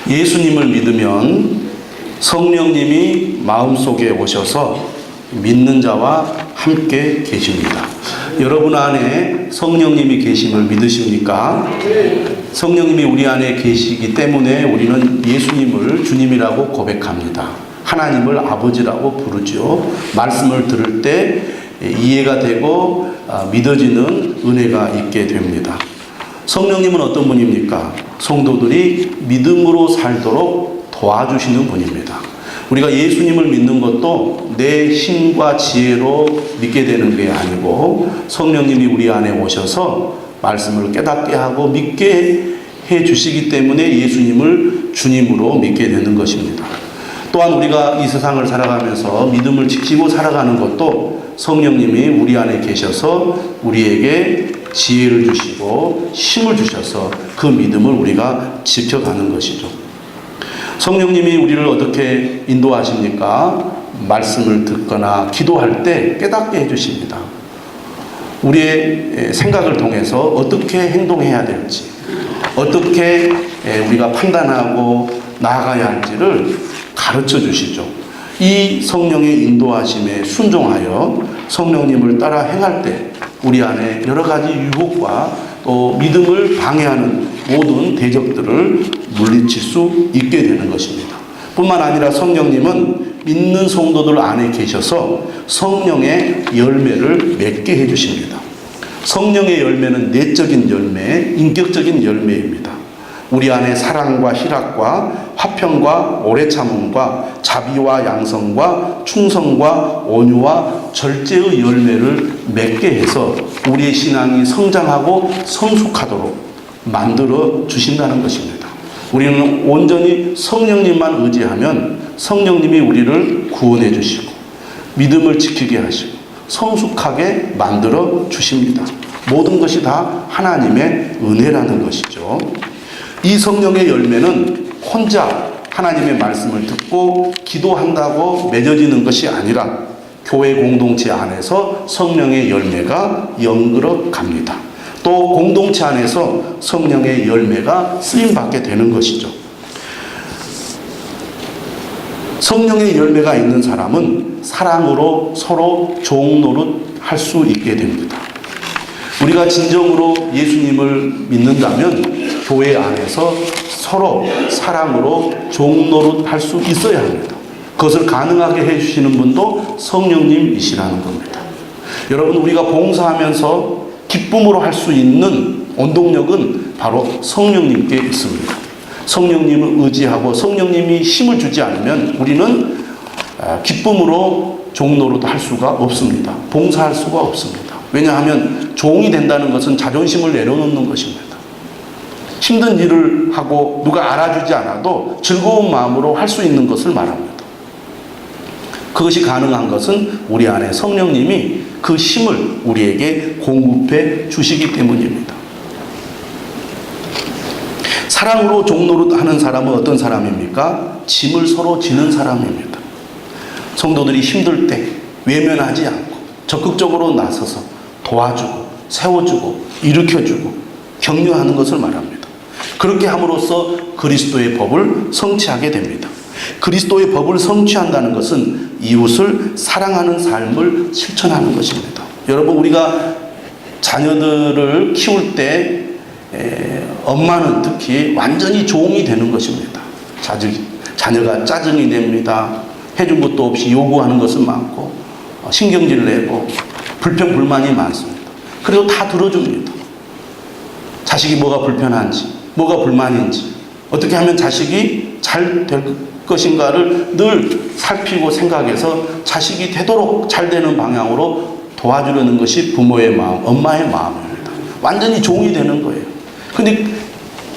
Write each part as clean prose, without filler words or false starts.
예수님을 믿으면 성령님이 마음속에 오셔서 믿는 자와 함께 계십니다. 여러분 안에 성령님이 계심을 믿으십니까? 성령님이 우리 안에 계시기 때문에 우리는 예수님을 주님이라고 고백합니다. 하나님을 아버지라고 부르죠. 말씀을 들을 때 이해가 되고 믿어지는 은혜가 있게 됩니다. 성령님은 어떤 분입니까? 성도들이 믿음으로 살도록 도와주시는 분입니다. 우리가 예수님을 믿는 것도 내 힘과 지혜로 믿게 되는 게 아니고 성령님이 우리 안에 오셔서 말씀을 깨닫게 하고 믿게 해 주시기 때문에 예수님을 주님으로 믿게 되는 것입니다. 또한 우리가 이 세상을 살아가면서 믿음을 지키고 살아가는 것도 성령님이 우리 안에 계셔서 우리에게 지혜를 주시고 힘을 주셔서 그 믿음을 우리가 지켜가는 것이죠. 성령님이 우리를 어떻게 인도하십니까? 말씀을 듣거나 기도할 때 깨닫게 해주십니다. 우리의 생각을 통해서 어떻게 행동해야 될지, 어떻게 우리가 판단하고 나아가야 할지를 가르쳐 주시죠. 이 성령의 인도하심에 순종하여 성령님을 따라 행할 때 우리 안에 여러 가지 유혹과 또 믿음을 방해하는 모든 대적들을 물리칠 수 있게 되는 것입니다. 뿐만 아니라 성령님은 믿는 성도들 안에 계셔서 성령의 열매를 맺게 해주십니다. 성령의 열매는 내적인 열매, 인격적인 열매입니다. 우리 안에 사랑과 희락과 화평과 오래 참음과 자비와 양성과 충성과 온유와 절제의 열매를 맺게 해서 우리의 신앙이 성장하고 성숙하도록 만들어 주신다는 것입니다. 우리는 온전히 성령님만 의지하면 성령님이 우리를 구원해 주시고 믿음을 지키게 하시고 성숙하게 만들어 주십니다. 모든 것이 다 하나님의 은혜라는 것이죠. 이 성령의 열매는 혼자 하나님의 말씀을 듣고 기도한다고 맺어지는 것이 아니라 교회 공동체 안에서 성령의 열매가 연결어 갑니다. 또 공동체 안에서 성령의 열매가 쓰임받게 되는 것이죠. 성령의 열매가 있는 사람은 사랑으로 서로 종 노릇할 수 있게 됩니다. 우리가 진정으로 예수님을 믿는다면 교회 안에서 서로 사랑으로 종 노릇할 수 있어야 합니다. 그것을 가능하게 해주시는 분도 성령님이시라는 겁니다. 여러분, 우리가 봉사하면서 기쁨으로 할 수 있는 원동력은 바로 성령님께 있습니다. 성령님을 의지하고 성령님이 힘을 주지 않으면 우리는 기쁨으로 종 노릇 할 수가 없습니다. 봉사할 수가 없습니다. 왜냐하면 종이 된다는 것은 자존심을 내려놓는 것입니다. 힘든 일을 하고 누가 알아주지 않아도 즐거운 마음으로 할 수 있는 것을 말합니다. 그것이 가능한 것은 우리 안에 성령님이 그 힘을 우리에게 공급해 주시기 때문입니다. 사랑으로 종 노릇하는 사람은 어떤 사람입니까? 짐을 서로 지는 사람입니다. 성도들이 힘들 때 외면하지 않고 적극적으로 나서서 도와주고 세워주고 일으켜주고 격려하는 것을 말합니다. 그렇게 함으로써 그리스도의 법을 성취하게 됩니다. 그리스도의 법을 성취한다는 것은 이웃을 사랑하는 삶을 실천하는 것입니다. 여러분, 우리가 자녀들을 키울 때 엄마는 특히 완전히 종이 되는 것입니다. 자녀가 짜증이 냅니다. 해준 것도 없이 요구하는 것은 많고 신경질 내고 불평불만이 많습니다. 그래도 다 들어줍니다. 자식이 뭐가 불편한지, 뭐가 불만인지, 어떻게 하면 자식이 잘 될 것인가를 늘 살피고 생각해서 자식이 되도록 잘 되는 방향으로 도와주려는 것이 부모의 마음, 엄마의 마음입니다. 완전히 종이 되는 거예요. 근데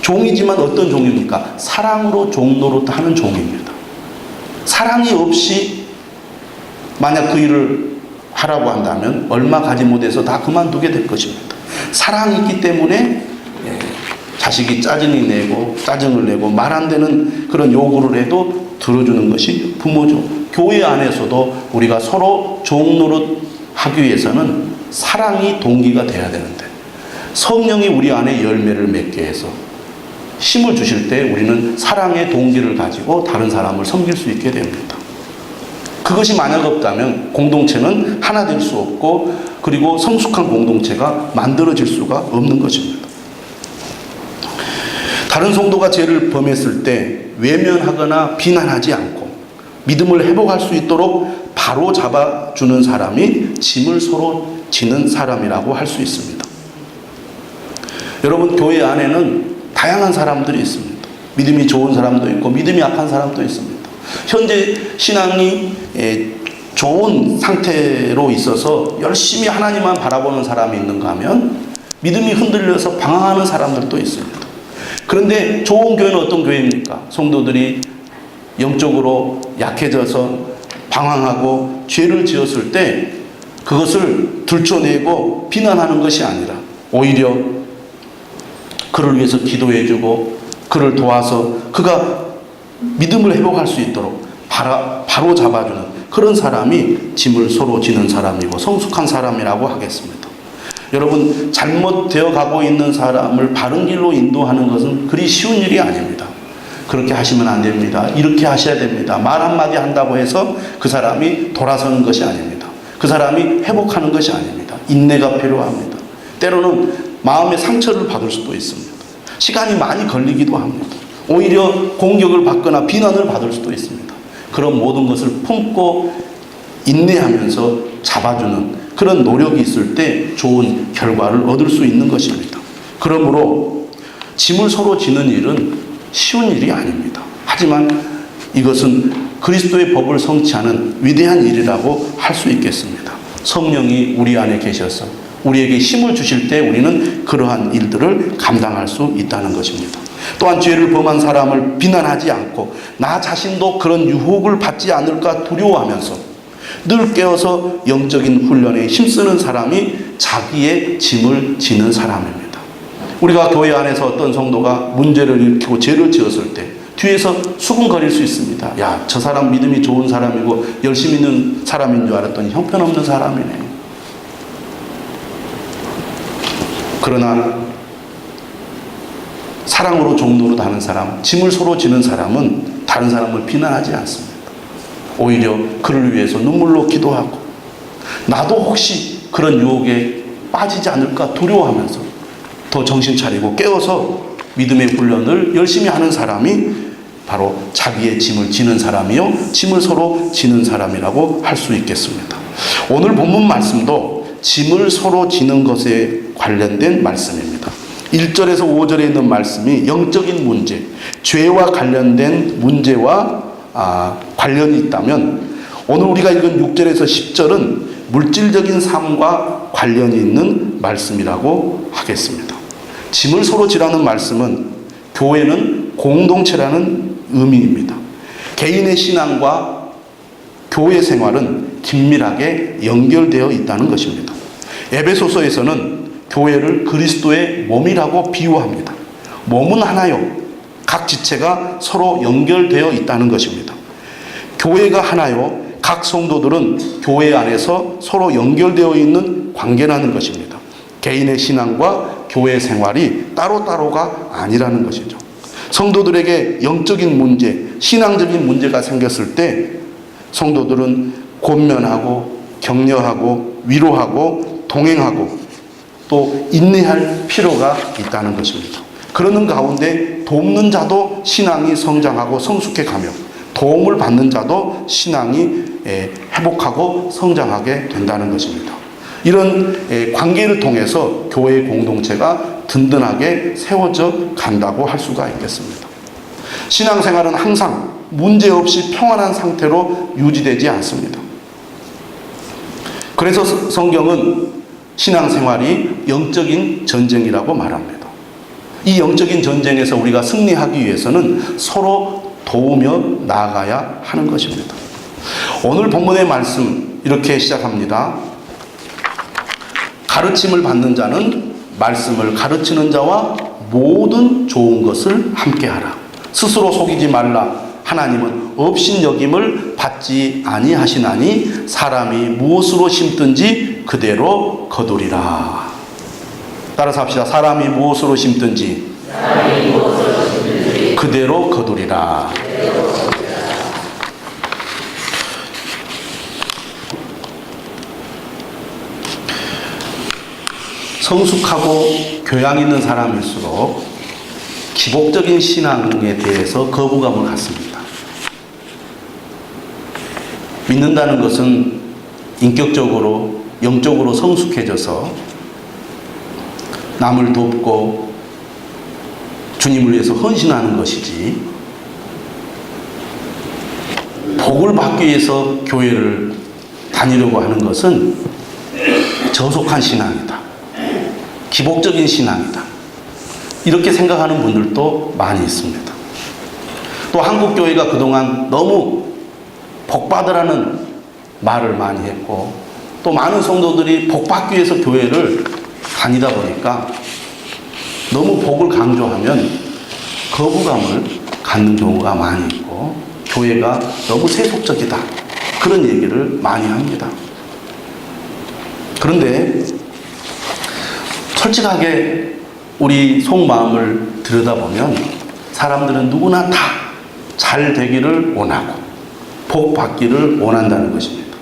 종이지만 어떤 종입니까? 사랑으로 종 노릇하는 종입니다. 사랑이 없이 만약 그 일을 하라고 한다면 얼마 가지 못해서 다 그만두게 될 것입니다. 사랑이 있기 때문에 자식이 짜증을 내고 말 안 되는 그런 요구를 해도 들어주는 것이 부모죠. 교회 안에서도 우리가 서로 종 노릇하기 위해서는 사랑이 동기가 돼야 되는데 성령이 우리 안에 열매를 맺게 해서 힘을 주실 때 우리는 사랑의 동기를 가지고 다른 사람을 섬길 수 있게 됩니다. 그것이 만약 없다면 공동체는 하나 될 수 없고, 그리고 성숙한 공동체가 만들어질 수가 없는 것입니다. 다른 성도가 죄를 범했을 때 외면하거나 비난하지 않고 믿음을 회복할 수 있도록 바로 잡아주는 사람이 짐을 서로 지는 사람이라고 할 수 있습니다. 여러분, 교회 안에는 다양한 사람들이 있습니다. 믿음이 좋은 사람도 있고 믿음이 약한 사람도 있습니다. 현재 신앙이 좋은 상태로 있어서 열심히 하나님만 바라보는 사람이 있는가 하면 믿음이 흔들려서 방황하는 사람들도 있습니다. 그런데 좋은 교회는 어떤 교회입니까? 성도들이 영적으로 약해져서 방황하고 죄를 지었을 때 그것을 들춰내고 비난하는 것이 아니라 오히려 그를 위해서 기도해주고 그를 도와서 그가 믿음을 회복할 수 있도록 바로 잡아주는 그런 사람이 짐을 서로 지는 사람이고 성숙한 사람이라고 하겠습니다. 여러분, 잘못되어 가고 있는 사람을 바른 길로 인도하는 것은 그리 쉬운 일이 아닙니다. 그렇게 하시면 안 됩니다. 이렇게 하셔야 됩니다. 말 한마디 한다고 해서 그 사람이 돌아서는 것이 아닙니다. 그 사람이 회복하는 것이 아닙니다. 인내가 필요합니다. 때로는 마음의 상처를 받을 수도 있습니다. 시간이 많이 걸리기도 합니다. 오히려 공격을 받거나 비난을 받을 수도 있습니다. 그런 모든 것을 품고 인내하면서 잡아주는 그런 노력이 있을 때 좋은 결과를 얻을 수 있는 것입니다. 그러므로 짐을 서로 지는 일은 쉬운 일이 아닙니다. 하지만 이것은 그리스도의 법을 성취하는 위대한 일이라고 할 수 있겠습니다. 성령이 우리 안에 계셔서 우리에게 힘을 주실 때 우리는 그러한 일들을 감당할 수 있다는 것입니다. 또한 죄를 범한 사람을 비난하지 않고 나 자신도 그런 유혹을 받지 않을까 두려워하면서 늘 깨어서 영적인 훈련에 힘쓰는 사람이 자기의 짐을 지는 사람입니다. 우리가 교회 안에서 어떤 성도가 문제를 일으키고 죄를 지었을 때 뒤에서 수군거릴 수 있습니다. 야, 저 사람 믿음이 좋은 사람이고 열심히 있는 사람인 줄 알았더니 형편없는 사람이네. 그러나 사랑으로 종로로 다는 사람, 짐을 서로 지는 사람은 다른 사람을 비난하지 않습니다. 오히려 그를 위해서 눈물로 기도하고 나도 혹시 그런 유혹에 빠지지 않을까 두려워하면서 더 정신 차리고 깨어서 믿음의 훈련을 열심히 하는 사람이 바로 자기의 짐을 지는 사람이요, 짐을 서로 지는 사람이라고 할 수 있겠습니다. 오늘 본문 말씀도 짐을 서로 지는 것에 관련된 말씀입니다. 1절에서 5절에 있는 말씀이 영적인 문제, 죄와 관련된 문제와 관련이 있다면 오늘 우리가 읽은 6절에서 10절은 물질적인 삶과 관련이 있는 말씀이라고 하겠습니다. 짐을 서로 지라는 말씀은 교회는 공동체라는 의미입니다. 개인의 신앙과 교회 생활은 긴밀하게 연결되어 있다는 것입니다. 에베소서에서는 교회를 그리스도의 몸이라고 비유합니다. 몸은 하나요. 각 지체가 서로 연결되어 있다는 것입니다. 교회가 하나요. 각 성도들은 교회 안에서 서로 연결되어 있는 관계라는 것입니다. 개인의 신앙과 교회 생활이 따로따로가 아니라는 것이죠. 성도들에게 영적인 문제, 신앙적인 문제가 생겼을 때 성도들은 권면하고 격려하고 위로하고 동행하고 또 인내할 필요가 있다는 것입니다. 그러는 가운데 돕는 자도 신앙이 성장하고 성숙해 가며 도움을 받는 자도 신앙이 회복하고 성장하게 된다는 것입니다. 이런 관계를 통해서 교회의 공동체가 든든하게 세워져 간다고 할 수가 있겠습니다. 신앙생활은 항상 문제없이 평안한 상태로 유지되지 않습니다. 그래서 성경은 신앙생활이 영적인 전쟁이라고 말합니다. 이 영적인 전쟁에서 우리가 승리하기 위해서는 서로 도우며 나아가야 하는 것입니다. 오늘 본문의 말씀 이렇게 시작합니다. 가르침을 받는 자는 말씀을 가르치는 자와 모든 좋은 것을 함께하라. 스스로 속이지 말라. 하나님은 업신여김을 받지 아니하시나니 사람이 무엇으로 심든지 그대로 거두리라. 따라서 합시다. 사람이 무엇으로 심든지 그대로 거두리라. 성숙하고 교양 있는 사람일수록 기복적인 신앙에 대해서 거부감을 갖습니다. 믿는다는 것은 인격적으로, 영적으로 성숙해져서 남을 돕고 주님을 위해서 헌신하는 것이지, 복을 받기 위해서 교회를 다니려고 하는 것은 저속한 신앙이다. 기복적인 신앙이다. 이렇게 생각하는 분들도 많이 있습니다. 또 한국 교회가 그동안 너무 복받으라는 말을 많이 했고, 또 많은 성도들이 복받기 위해서 교회를 다니다 보니까 너무 복을 강조하면 거부감을 갖는 경우가 많이 있고, 교회가 너무 세속적이다, 그런 얘기를 많이 합니다. 그런데 솔직하게 우리 속마음을 들여다보면 사람들은 누구나 다 잘 되기를 원하고 복 받기를 원한다는 것입니다.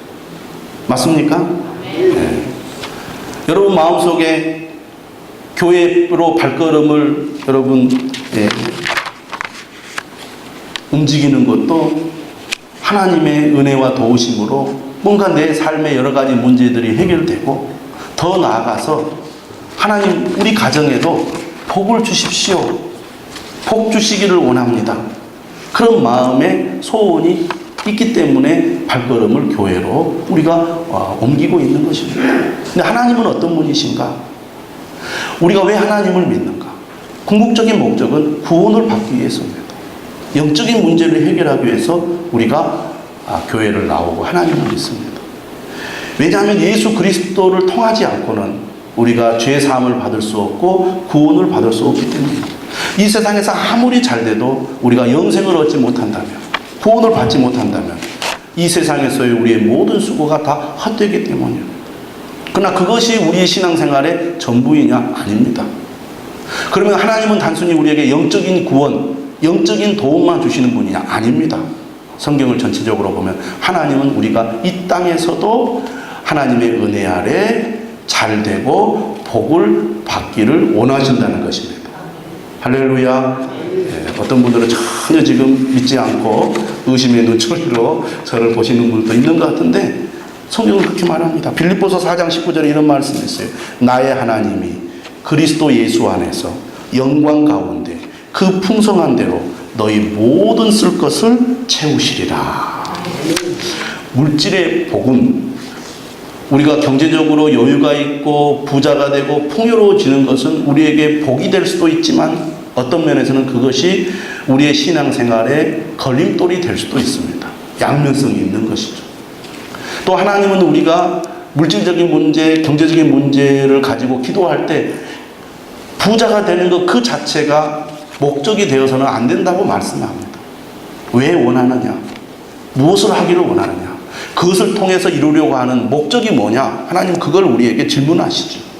맞습니까? 네. 여러분 마음속에 교회로 발걸음을 여러분 움직이는 것도 하나님의 은혜와 도우심으로 뭔가 내 삶의 여러 가지 문제들이 해결되고, 더 나아가서 하나님 우리 가정에도 복을 주십시오, 복 주시기를 원합니다, 그런 마음의 소원이 있기 때문에 발걸음을 교회로 우리가 옮기고 있는 것입니다. 근데 하나님은 어떤 분이신가? 우리가 왜 하나님을 믿는가? 궁극적인 목적은 구원을 받기 위해서입니다. 영적인 문제를 해결하기 위해서 우리가 교회를 나오고 하나님을 믿습니다. 왜냐하면 예수 그리스도를 통하지 않고는 우리가 죄 사함을 받을 수 없고 구원을 받을 수 없기 때문입니다. 이 세상에서 아무리 잘 돼도 우리가 영생을 얻지 못한다면, 구원을 받지 못한다면 이 세상에서의 우리의 모든 수고가 다 헛되기 때문이에요. 그러나 그것이 우리의 신앙생활의 전부이냐? 아닙니다. 그러면 하나님은 단순히 우리에게 영적인 구원, 영적인 도움만 주시는 분이냐? 아닙니다. 성경을 전체적으로 보면 하나님은 우리가 이 땅에서도 하나님의 은혜 아래 잘 되고 복을 받기를 원하신다는 것입니다. 할렐루야. 네, 어떤 분들은 전혀 지금 믿지 않고 의심의 눈초리로 저를 보시는 분도 있는 것 같은데, 성경은 그렇게 말합니다. 빌립보서 4장 19절에 이런 말씀이 있어요. 나의 하나님이 그리스도 예수 안에서 영광 가운데 그 풍성한 대로 너희 모든 쓸 것을 채우시리라. 물질의 복은 우리가 경제적으로 여유가 있고 부자가 되고 풍요로워지는 것은 우리에게 복이 될 수도 있지만, 어떤 면에서는 그것이 우리의 신앙생활에 걸림돌이 될 수도 있습니다. 양면성이 있는 것이죠. 또 하나님은 우리가 물질적인 문제, 경제적인 문제를 가지고 기도할 때 부자가 되는 것 그 자체가 목적이 되어서는 안 된다고 말씀합니다. 왜 원하느냐? 무엇을 하기를 원하느냐? 그것을 통해서 이루려고 하는 목적이 뭐냐? 하나님 그걸 우리에게 질문하시죠.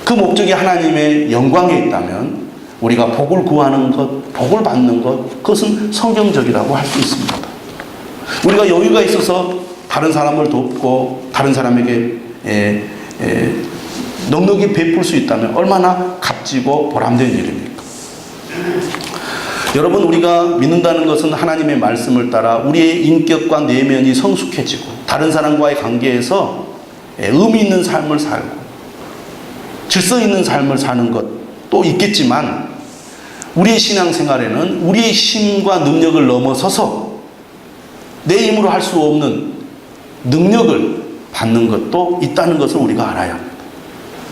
그 목적이 하나님의 영광에 있다면 우리가 복을 구하는 것, 복을 받는 것, 그것은 성경적이라고 할 수 있습니다. 우리가 여유가 있어서 다른 사람을 돕고 다른 사람에게 넉넉히 베풀 수 있다면 얼마나 값지고 보람된 일입니까? 여러분, 우리가 믿는다는 것은 하나님의 말씀을 따라 우리의 인격과 내면이 성숙해지고 다른 사람과의 관계에서 의미 있는 삶을 살고 질서 있는 삶을 사는 것도 있겠지만, 우리의 신앙생활에는 우리의 힘과 능력을 넘어서서 내 힘으로 할 수 없는 능력을 받는 것도 있다는 것을 우리가 알아야 합니다.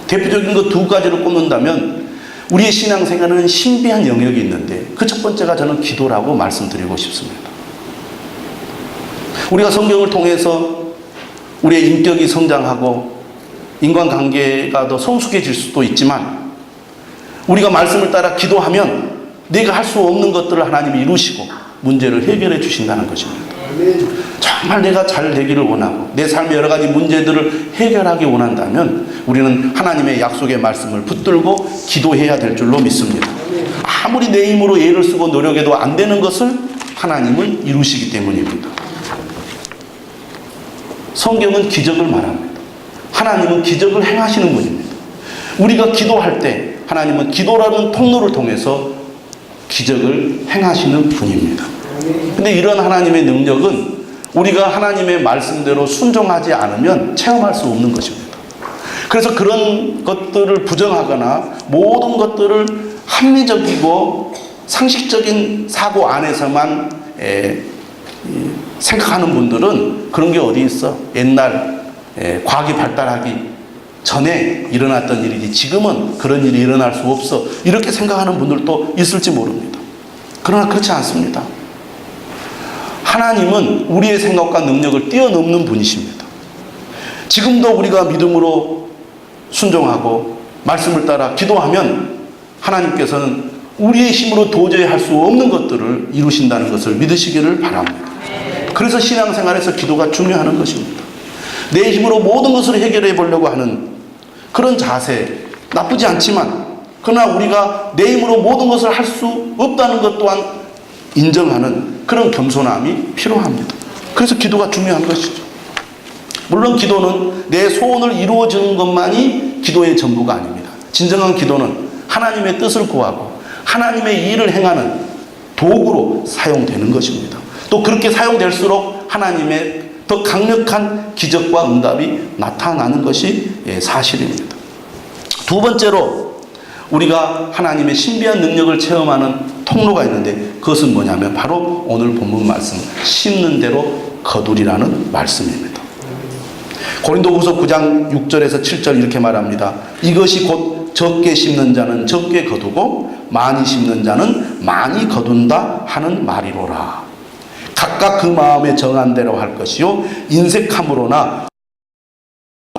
대표적인 것 두 가지를 꼽는다면 우리의 신앙생활에는 신비한 영역이 있는데, 그 첫 번째가 저는 기도라고 말씀드리고 싶습니다. 우리가 성경을 통해서 우리의 인격이 성장하고 인간관계가 더 성숙해질 수도 있지만, 우리가 말씀을 따라 기도하면 내가 할 수 없는 것들을 하나님이 이루시고 문제를 해결해 주신다는 것입니다. 정말 내가 잘 되기를 원하고 내 삶의 여러 가지 문제들을 해결하기 원한다면 우리는 하나님의 약속의 말씀을 붙들고 기도해야 될 줄로 믿습니다. 아무리 내 힘으로 애를 쓰고 노력해도 안 되는 것을 하나님은 이루시기 때문입니다. 성경은 기적을 말합니다. 하나님은 기적을 행하시는 분입니다. 우리가 기도할 때 하나님은 기도라는 통로를 통해서 기적을 행하시는 분입니다. 근데 이런 하나님의 능력은 우리가 하나님의 말씀대로 순종하지 않으면 체험할 수 없는 것입니다. 그래서 그런 것들을 부정하거나 모든 것들을 합리적이고 상식적인 사고 안에서만 생각하는 분들은 그런 게 어디 있어? 옛날 과학이 발달하기 전에 일어났던 일이지 지금은 그런 일이 일어날 수 없어, 이렇게 생각하는 분들도 있을지 모릅니다. 그러나 그렇지 않습니다. 하나님은 우리의 생각과 능력을 뛰어넘는 분이십니다. 지금도 우리가 믿음으로 순종하고 말씀을 따라 기도하면 하나님께서는 우리의 힘으로 도저히 할 수 없는 것들을 이루신다는 것을 믿으시기를 바랍니다. 그래서 신앙생활에서 기도가 중요한 것입니다. 내 힘으로 모든 것을 해결해 보려고 하는 그런 자세 나쁘지 않지만, 그러나 우리가 내 힘으로 모든 것을 할 수 없다는 것 또한 인정하는 그런 겸손함이 필요합니다. 그래서 기도가 중요한 것이죠. 물론 기도는 내 소원을 이루어주는 것만이 기도의 전부가 아닙니다. 진정한 기도는 하나님의 뜻을 구하고 하나님의 일을 행하는 도구로 사용되는 것입니다. 또 그렇게 사용될수록 하나님의 더 강력한 기적과 응답이 나타나는 것이 사실입니다. 두 번째로 우리가 하나님의 신비한 능력을 체험하는 통로가 있는데, 그것은 뭐냐면 바로 오늘 본문 말씀 심는 대로 거두리라는 말씀입니다. 고린도후서 9장 6절에서 7절 이렇게 말합니다. 이것이 곧 적게 심는 자는 적게 거두고 많이 심는 자는 많이 거둔다 하는 말이로라. 각각 그 마음에 정한 대로 할 것이요 인색함으로나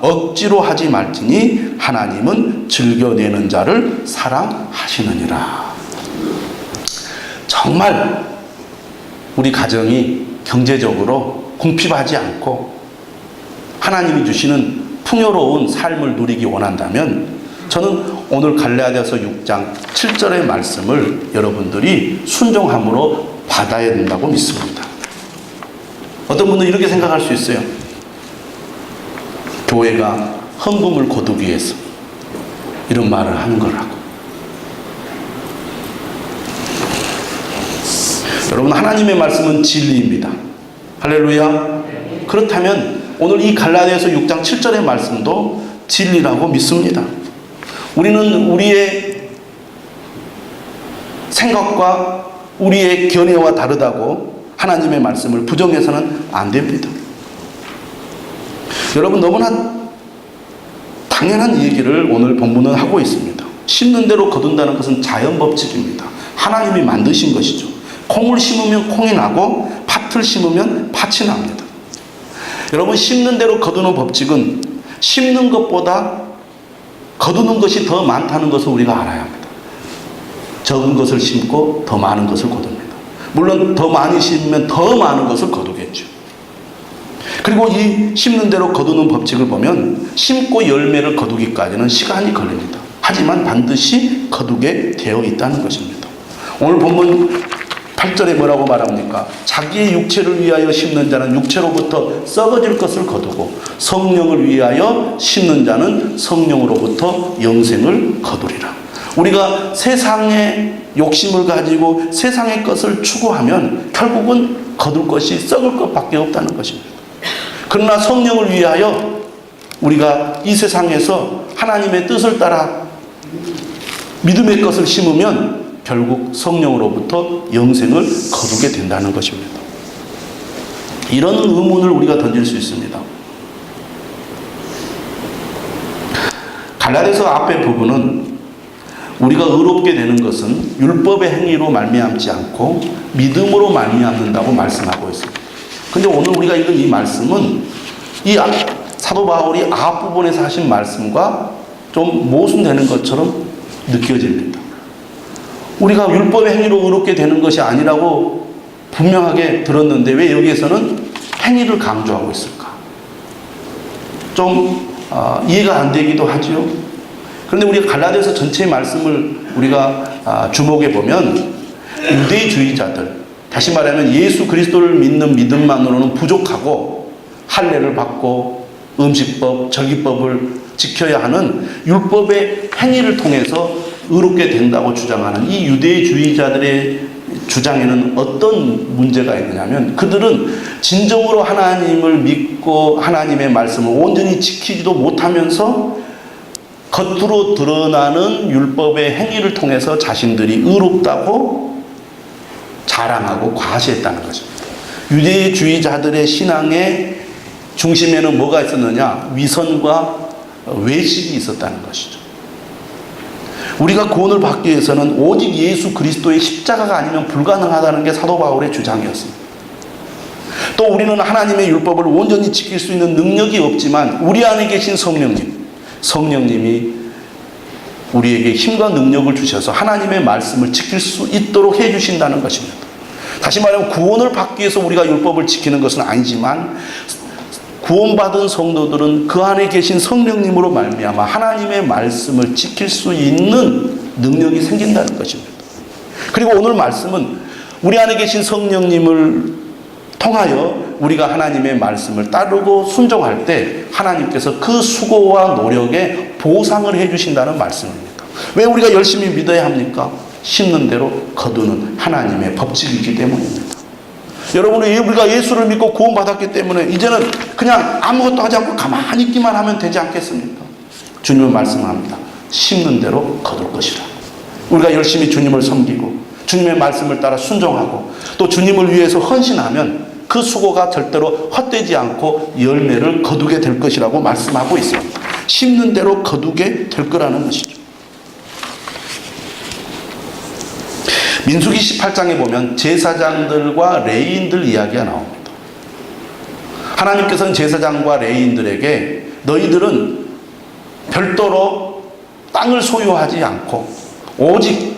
억지로 하지 말지니 하나님은 즐겨내는 자를 사랑하시느니라. 정말 우리 가정이 경제적으로 궁핍하지 않고 하나님이 주시는 풍요로운 삶을 누리기 원한다면 저는 오늘 갈라디아서 6장 7절의 말씀을 여러분들이 순종함으로 받아야 된다고 믿습니다. 어떤 분은 이렇게 생각할 수 있어요. 교회가 헌금을 거두기 위해서 이런 말을 하는 거라고. 여러분, 하나님의 말씀은 진리입니다. 할렐루야. 그렇다면 오늘 이 갈라디아서 6장 7절의 말씀도 진리라고 믿습니다. 우리는 우리의 생각과 우리의 견해와 다르다고 하나님의 말씀을 부정해서는 안 됩니다. 여러분, 너무나 당연한 얘기를 오늘 본문은 하고 있습니다. 심는 대로 거둔다는 것은 자연법칙입니다. 하나님이 만드신 것이죠. 콩을 심으면 콩이 나고 팥을 심으면 팥이 납니다. 여러분, 심는 대로 거두는 법칙은 심는 것보다 거두는 것이 더 많다는 것을 우리가 알아야 합니다. 적은 것을 심고 더 많은 것을 거둡니다. 물론 더 많이 심으면 더 많은 것을 거두겠죠. 그리고 이 심는 대로 거두는 법칙을 보면 심고 열매를 거두기까지는 시간이 걸립니다. 하지만 반드시 거두게 되어 있다는 것입니다. 오늘 본문 8절에 뭐라고 말합니까? 자기의 육체를 위하여 심는 자는 육체로부터 썩어질 것을 거두고 성령을 위하여 심는 자는 성령으로부터 영생을 거두리라. 우리가 세상의 욕심을 가지고 세상의 것을 추구하면 결국은 거둘 것이 썩을 것밖에 없다는 것입니다. 그러나 성령을 위하여 우리가 이 세상에서 하나님의 뜻을 따라 믿음의 것을 심으면 결국 성령으로부터 영생을 거두게 된다는 것입니다. 이런 의문을 우리가 던질 수 있습니다. 갈라디아서 앞의 부분은 우리가 의롭게 되는 것은 율법의 행위로 말미암지 않고 믿음으로 말미암는다고 말씀하고 있습니다. 근데 오늘 우리가 읽은 이 말씀은 이 사도 바울이 앞부분에서 하신 말씀과 좀 모순되는 것처럼 느껴집니다. 우리가 율법의 행위로 의롭게 되는 것이 아니라고 분명하게 들었는데 왜 여기에서는 행위를 강조하고 있을까? 좀 이해가 안 되기도 하죠. 그런데 우리가 갈라디아서 전체의 말씀을 우리가 주목해 보면 유대주의자들, 다시 말하면 예수 그리스도를 믿는 믿음만으로는 부족하고 할례를 받고 음식법, 절기법을 지켜야 하는 율법의 행위를 통해서 의롭게 된다고 주장하는 이 유대주의자들의 주장에는 어떤 문제가 있느냐면, 그들은 진정으로 하나님을 믿고 하나님의 말씀을 온전히 지키지도 못하면서 겉으로 드러나는 율법의 행위를 통해서 자신들이 의롭다고 자랑하고 과시했다는 것입니다. 유대주의자들의 신앙의 중심에는 뭐가 있었느냐? 위선과 외식이 있었다는 것이죠. 우리가 구원을 받기 위해서는 오직 예수 그리스도의 십자가가 아니면 불가능하다는 게 사도 바울의 주장이었습니다. 또 우리는 하나님의 율법을 온전히 지킬 수 있는 능력이 없지만 우리 안에 계신 성령님이 우리에게 힘과 능력을 주셔서 하나님의 말씀을 지킬 수 있도록 해주신다는 것입니다. 다시 말하면 구원을 받기 위해서 우리가 율법을 지키는 것은 아니지만 구원받은 성도들은 그 안에 계신 성령님으로 말미암아 하나님의 말씀을 지킬 수 있는 능력이 생긴다는 것입니다. 그리고 오늘 말씀은 우리 안에 계신 성령님을 통하여 우리가 하나님의 말씀을 따르고 순종할 때 하나님께서 그 수고와 노력에 보상을 해주신다는 말씀입니다. 왜 우리가 열심히 믿어야 합니까? 심는 대로 거두는 하나님의 법칙이기 때문입니다. 여러분은 우리가 예수를 믿고 구원받았기 때문에 이제는 그냥 아무것도 하지 않고 가만히 있기만 하면 되지 않겠습니까? 주님은 말씀합니다. 심는 대로 거둘 것이라. 우리가 열심히 주님을 섬기고 주님의 말씀을 따라 순종하고 또 주님을 위해서 헌신하면 그 수고가 절대로 헛되지 않고 열매를 거두게 될 것이라고 말씀하고 있습니다. 심는 대로 거두게 될 거라는 것이죠. 민수기 18장에 보면 제사장들과 레위인들 이야기가 나옵니다. 하나님께서는 제사장과 레위인들에게 너희들은 별도로 땅을 소유하지 않고 오직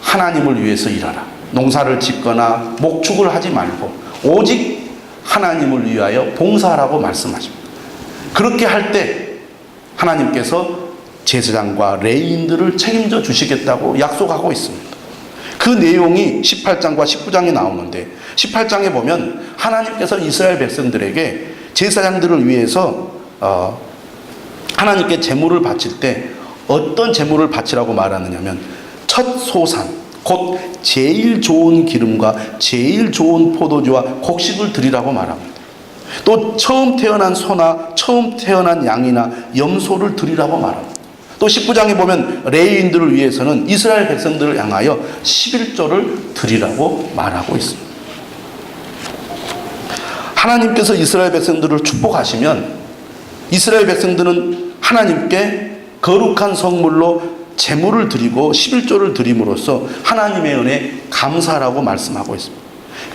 하나님을 위해서 일하라. 농사를 짓거나 목축을 하지 말고 오직 하나님을 위하여 봉사하라고 말씀하십니다. 그렇게 할 때 하나님께서 제사장과 레위인들을 책임져 주시겠다고 약속하고 있습니다. 그 내용이 18장과 19장에 나오는데 18장에 보면 하나님께서 이스라엘 백성들에게 제사장들을 위해서 하나님께 제물을 바칠 때 어떤 제물을 바치라고 말하느냐면 첫 소산, 곧 제일 좋은 기름과 제일 좋은 포도주와 곡식을 드리라고 말합니다. 또 처음 태어난 소나 처음 태어난 양이나 염소를 드리라고 말합니다. 또 19장에 보면 레위인들을 위해서는 이스라엘 백성들을 향하여 11조를 드리라고 말하고 있습니다. 하나님께서 이스라엘 백성들을 축복하시면 이스라엘 백성들은 하나님께 거룩한 성물로 제물을 드리고 11조를 드림으로써 하나님의 은혜에 감사라고 말씀하고 있습니다.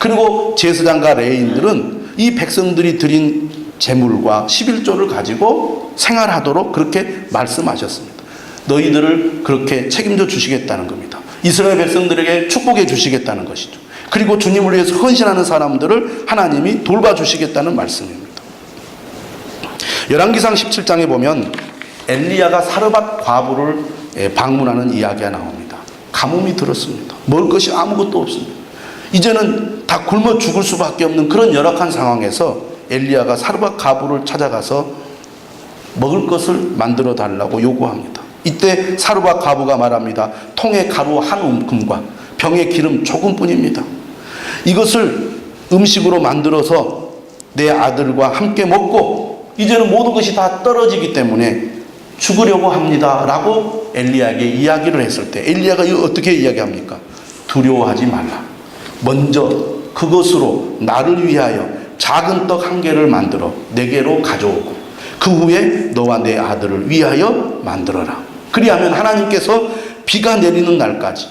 그리고 제사장과 레위인들은 이 백성들이 드린 제물과 11조를 가지고 생활하도록 그렇게 말씀하셨습니다. 너희들을 그렇게 책임져 주시겠다는 겁니다. 이스라엘 백성들에게 축복해 주시겠다는 것이죠. 그리고 주님을 위해서 헌신하는 사람들을 하나님이 돌봐주시겠다는 말씀입니다. 열왕기상 17장에 보면 엘리야가 사르밧 과부를 방문하는 이야기가 나옵니다. 가뭄이 들었습니다. 먹을 것이 아무것도 없습니다. 이제는 다 굶어 죽을 수밖에 없는 그런 열악한 상황에서 엘리야가 사르밧 과부를 찾아가서 먹을 것을 만들어 달라고 요구합니다. 이때 사르밧 과부가 말합니다. 통에 가루 한 움큼과 병에 기름 조금뿐입니다. 이것을 음식으로 만들어서 내 아들과 함께 먹고 이제는 모든 것이 다 떨어지기 때문에 죽으려고 합니다 라고 엘리야에게 이야기를 했을 때 엘리야가 어떻게 이야기합니까? 두려워하지 말라. 먼저 그것으로 나를 위하여 작은 떡 한 개를 만들어 내게로 가져오고 그 후에 너와 내 아들을 위하여 만들어라. 그리하면 하나님께서 비가 내리는 날까지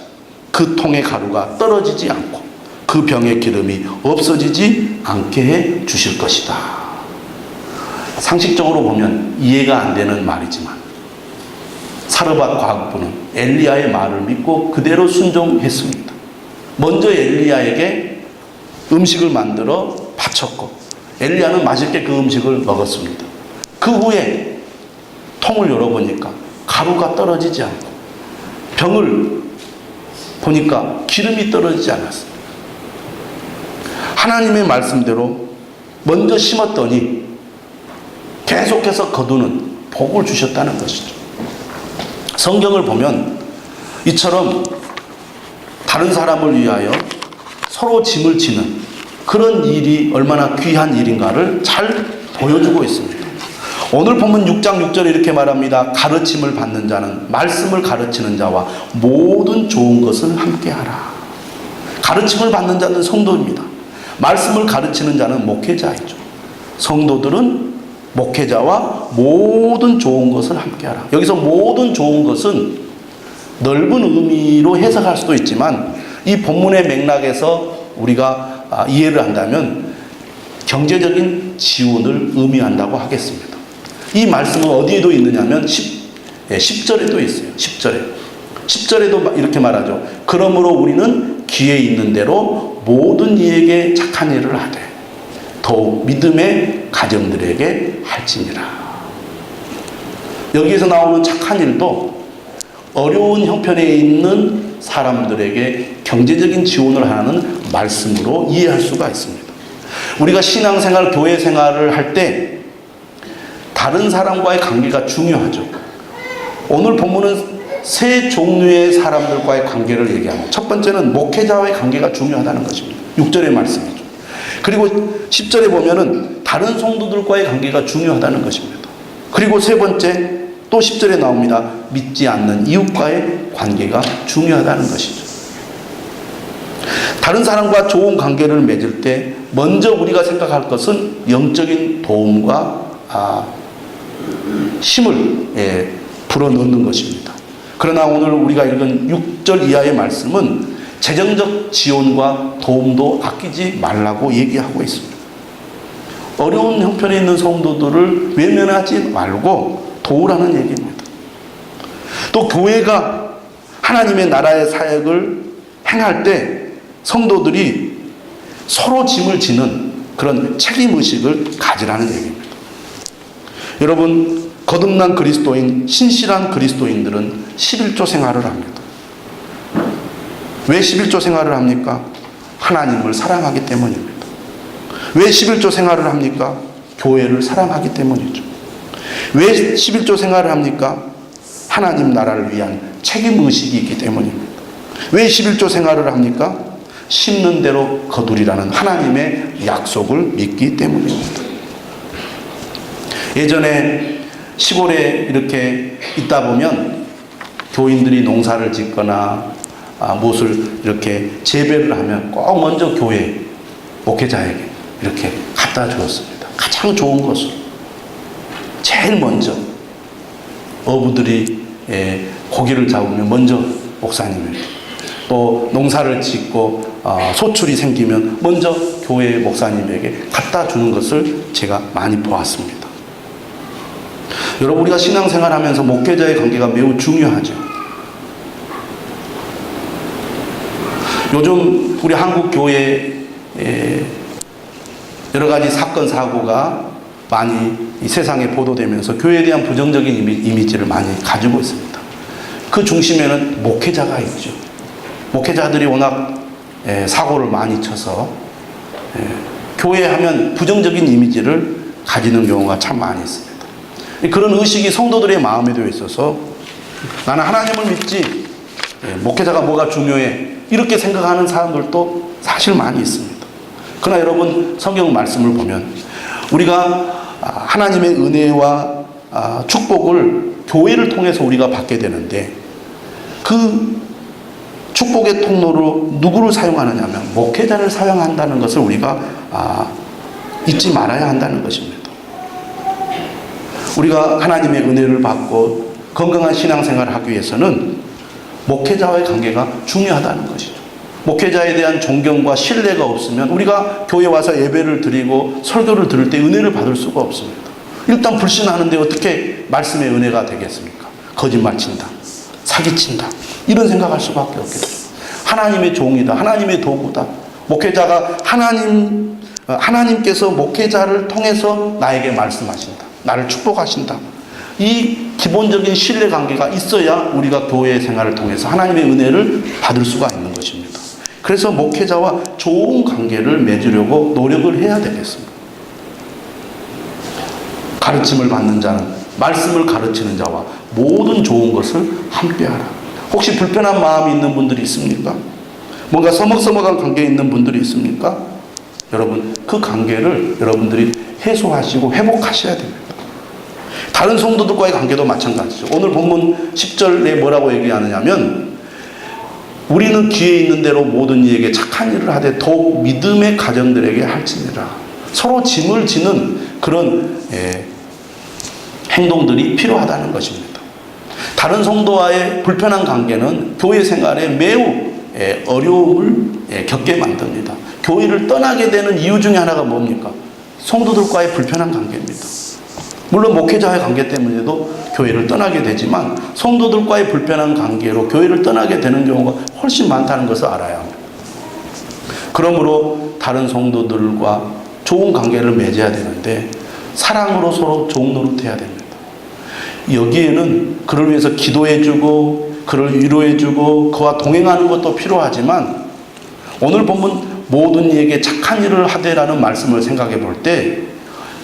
그 통의 가루가 떨어지지 않고 그 병의 기름이 없어지지 않게 해 주실 것이다. 상식적으로 보면 이해가 안 되는 말이지만 사르밧 과부는 엘리야의 말을 믿고 그대로 순종했습니다. 먼저 엘리야에게 음식을 만들어 바쳤고 엘리야는 맛있게 그 음식을 먹었습니다. 그 후에 통을 열어보니까 가루가 떨어지지 않고 병을 보니까 기름이 떨어지지 않았습니다. 하나님의 말씀대로 먼저 심었더니 계속해서 거두는 복을 주셨다는 것이죠. 성경을 보면 이처럼 다른 사람을 위하여 서로 짐을 지는 그런 일이 얼마나 귀한 일인가를 잘 보여주고 있습니다. 오늘 본문 6장 6절에 이렇게 말합니다. 가르침을 받는 자는 말씀을 가르치는 자와 모든 좋은 것을 함께하라. 가르침을 받는 자는 성도입니다. 말씀을 가르치는 자는 목회자이죠. 성도들은 목회자와 모든 좋은 것을 함께하라. 여기서 모든 좋은 것은 넓은 의미로 해석할 수도 있지만 이 본문의 맥락에서 우리가 이해를 한다면 경제적인 지원을 의미한다고 하겠습니다. 이 말씀은 어디에도 있느냐면 10절에도 있어요. 10절에도 이렇게 말하죠. 그러므로 우리는 귀에 있는 대로 모든 이에게 착한 일을 하되 더욱 믿음의 가정들에게 할지니라. 여기에서 나오는 착한 일도 어려운 형편에 있는 사람들에게 경제적인 지원을 하는 말씀으로 이해할 수가 있습니다. 우리가 신앙생활, 교회 생활을 할 때 다른 사람과의 관계가 중요하죠. 오늘 본문은 세 종류의 사람들과의 관계를 얘기합니다. 첫 번째는 목회자와의 관계가 중요하다는 것입니다. 6절의 말씀이죠. 그리고 10절에 보면은 다른 성도들과의 관계가 중요하다는 것입니다. 그리고 세 번째 또 10절에 나옵니다. 믿지 않는 이웃과의 관계가 중요하다는 것이죠. 다른 사람과 좋은 관계를 맺을 때 먼저 우리가 생각할 것은 영적인 도움과 힘을 불어넣는 것입니다. 그러나 오늘 우리가 읽은 6절 이하의 말씀은 재정적 지원과 도움도 아끼지 말라고 얘기하고 있습니다. 어려운 형편에 있는 성도들을 외면하지 말고 도우라는 얘기입니다. 또 교회가 하나님의 나라의 사역을 행할 때 성도들이 서로 짐을 지는 그런 책임의식을 가지라는 얘기입니다. 여러분, 거듭난 그리스도인, 신실한 그리스도인들은 11조 생활을 합니다. 왜 11조 생활을 합니까? 하나님을 사랑하기 때문입니다. 왜 11조 생활을 합니까? 교회를 사랑하기 때문이죠. 왜 11조 생활을 합니까? 하나님 나라를 위한 책임의식이 있기 때문입니다. 왜 11조 생활을 합니까? 심는 대로 거두리라는 하나님의 약속을 믿기 때문입니다. 예전에 시골에 이렇게 있다 보면 교인들이 농사를 짓거나 무엇을 이렇게 재배를 하면 꼭 먼저 교회 목회자에게 이렇게 갖다 주었습니다. 가장 좋은 것을 제일 먼저 어부들이 고기를 잡으면 먼저 목사님에게, 또 농사를 짓고 소출이 생기면 먼저 교회 목사님에게 갖다 주는 것을 제가 많이 보았습니다. 여러분, 우리가 신앙생활하면서 목회자의 관계가 매우 중요하죠. 요즘 우리 한국 교회에 여러 가지 사건 사고가 많이 이 세상에 보도되면서 교회에 대한 부정적인 이미지를 많이 가지고 있습니다. 그 중심에는 목회자가 있죠. 목회자들이 워낙 사고를 많이 쳐서 교회 하면 부정적인 이미지를 가지는 경우가 참 많이 있습니다. 그런 의식이 성도들의 마음에도 있어서 나는 하나님을 믿지 목회자가 뭐가 중요해 이렇게 생각하는 사람들도 사실 많이 있습니다. 그러나 여러분, 성경 말씀을 보면 우리가 하나님의 은혜와 축복을 교회를 통해서 우리가 받게 되는데 그 축복의 통로로 누구를 사용하느냐 하면 목회자를 사용한다는 것을 우리가 잊지 말아야 한다는 것입니다. 우리가 하나님의 은혜를 받고 건강한 신앙생활을 하기 위해서는 목회자와의 관계가 중요하다는 것이죠. 목회자에 대한 존경과 신뢰가 없으면 우리가 교회 와서 예배를 드리고 설교를 들을 때 은혜를 받을 수가 없습니다. 일단 불신하는데 어떻게 말씀의 은혜가 되겠습니까? 거짓말 친다, 사기친다, 이런 생각할 수밖에 없겠죠. 하나님의 종이다, 하나님의 도구다. 목회자가 하나님께서 목회자를 통해서 나에게 말씀하신다, 나를 축복하신다, 이 기본적인 신뢰 관계가 있어야 우리가 교회 생활을 통해서 하나님의 은혜를 받을 수가 있는 것입니다. 그래서 목회자와 좋은 관계를 맺으려고 노력을 해야 되겠습니다. 가르침을 받는 자는 말씀을 가르치는 자와 모든 좋은 것을 함께하라. 혹시 불편한 마음이 있는 분들이 있습니까? 뭔가 서먹서먹한 관계에 있는 분들이 있습니까? 여러분, 그 관계를 여러분들이 해소하시고 회복하셔야 됩니다. 다른 성도들과의 관계도 마찬가지죠. 오늘 본문 10절에 뭐라고 얘기하느냐면 우리는 기회 있는 대로 모든 이에게 착한 일을 하되 더욱 믿음의 가정들에게 할지니라. 서로 짐을 지는 그런 행동들이 필요하다는 것입니다. 다른 성도와의 불편한 관계는 교회 생활에 매우 어려움을 겪게 만듭니다. 교회를 떠나게 되는 이유 중에 하나가 뭡니까? 성도들과의 불편한 관계입니다. 물론 목회자와의 관계 때문에도 교회를 떠나게 되지만 성도들과의 불편한 관계로 교회를 떠나게 되는 경우가 훨씬 많다는 것을 알아야 합니다. 그러므로 다른 성도들과 좋은 관계를 맺어야 되는데 사랑으로 서로 좋은 노릇해야 됩니다. 여기에는 그를 위해서 기도해주고 그를 위로해주고 그와 동행하는 것도 필요하지만 오늘 본문 모든 이에게 착한 일을 하되라는 말씀을 생각해 볼 때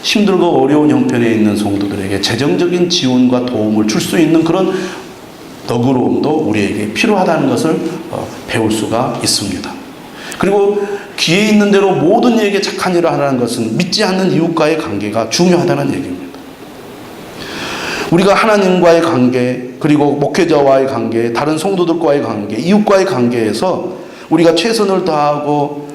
힘들고 어려운 형편에 있는 성도들에게 재정적인 지원과 도움을 줄 수 있는 그런 너그러움도 우리에게 필요하다는 것을 배울 수가 있습니다. 그리고 기회 있는 대로 모든 이에게 착한 일을 하라는 것은 믿지 않는 이웃과의 관계가 중요하다는 얘기입니다. 우리가 하나님과의 관계, 그리고 목회자와의 관계, 다른 성도들과의 관계, 이웃과의 관계에서 우리가 최선을 다하고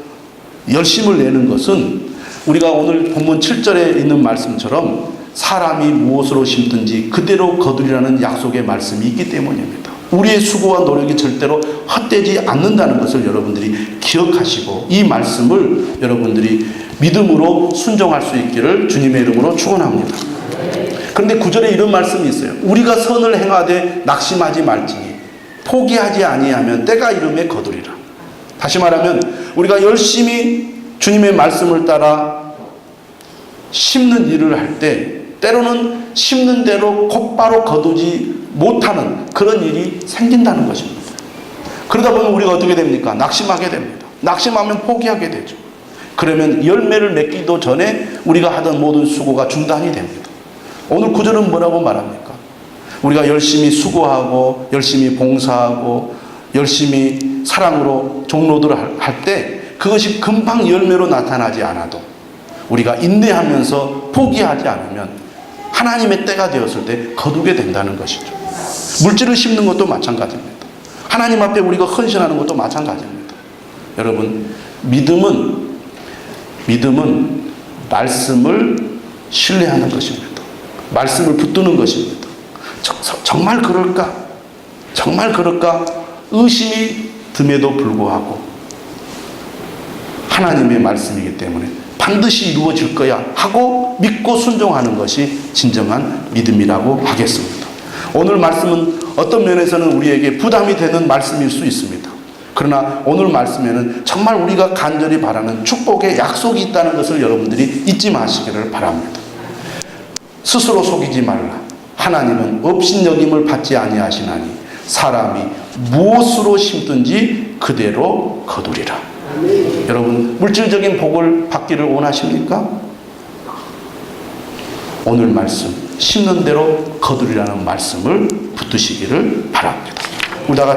열심을 내는 것은 우리가 오늘 본문 7절에 있는 말씀처럼 사람이 무엇으로 심든지 그대로 거두리라는 약속의 말씀이 있기 때문입니다. 우리의 수고와 노력이 절대로 헛되지 않는다는 것을 여러분들이 기억하시고 이 말씀을 여러분들이 믿음으로 순종할 수 있기를 주님의 이름으로 축원합니다. 그런데 9절에 이런 말씀이 있어요. 우리가 선을 행하되 낙심하지 말지니 포기하지 아니하면 때가 이름에 거두리라. 다시 말하면 우리가 열심히 주님의 말씀을 따라 심는 일을 할 때 때로는 심는 대로 곧바로 거두지 못하는 그런 일이 생긴다는 것입니다. 그러다 보면 우리가 어떻게 됩니까? 낙심하게 됩니다. 낙심하면 포기하게 되죠. 그러면 열매를 맺기도 전에 우리가 하던 모든 수고가 중단이 됩니다. 오늘 구절은 뭐라고 말합니까? 우리가 열심히 수고하고 열심히 봉사하고 열심히 사랑으로 종로들을 할 때 그것이 금방 열매로 나타나지 않아도 우리가 인내하면서 포기하지 않으면 하나님의 때가 되었을 때 거두게 된다는 것이죠. 물질을 심는 것도 마찬가지입니다. 하나님 앞에 우리가 헌신하는 것도 마찬가지입니다. 여러분, 믿음은 말씀을 신뢰하는 것입니다. 말씀을 붙드는 것입니다. 정말 그럴까? 정말 그럴까? 의심이 듦에도 불구하고 하나님의 말씀이기 때문에 반드시 이루어질 거야 하고 믿고 순종하는 것이 진정한 믿음이라고 하겠습니다. 오늘 말씀은 어떤 면에서는 우리에게 부담이 되는 말씀일 수 있습니다. 그러나 오늘 말씀에는 정말 우리가 간절히 바라는 축복의 약속이 있다는 것을 여러분들이 잊지 마시기를 바랍니다. 스스로 속이지 말라. 하나님은 업신여김을 받지 아니하시나니 사람이 무엇으로 심든지 그대로 거두리라. 여러분, 물질적인 복을 받기를 원하십니까? 오늘 말씀, 심는 대로 거두리라는 말씀을 붙드시기를 바랍니다. 우리 다 같이